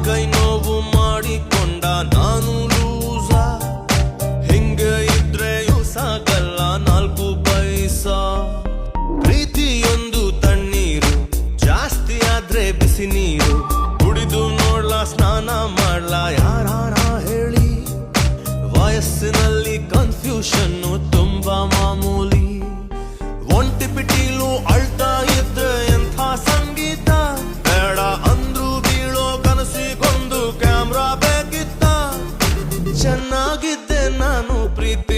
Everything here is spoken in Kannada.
ಕೈ ನೋವು ಮಾಡಿಕೊಂಡ ನಾನು ಲೂಸ. ಹಿಂಗೆ ಇದ್ರೆಯೂ ಸಾಗಲ್ಲ 4 ಪೈಸಾ. ಪ್ರೀತಿಯೊಂದು ತಣ್ಣೀರು, ಜಾಸ್ತಿ ಆದ್ರೆ ಬಿಸಿ ನೀರು. ಕುಡಿದು ನೋಡ್ಲಾ, ಸ್ನಾನ ಮಾಡ್ಲಾ, ಯಾರಾರ ಹೇಳಿ. ವಯಸ್ಸಿನಲ್ಲಿ ಕನ್ಫ್ಯೂಷನ್ನು ತುಂಬಾ ಮಾಮೂಲಿ. ಒಂಟಿ ಪಿಟೀಲು ಅಳ್ತಾ ಇದ್ದ ಎಂಥ ಸಂಗೀತ. ಬೇಡ ಅಂದ್ರು ಬೀಳೋ ಕನಸಿಗೊಂದು ಕ್ಯಾಮ್ರಾ ಬೇಕಿತ್ತ. ಚೆನ್ನಾಗಿದ್ದೆ ನಾನು ಪ್ರೀತಿ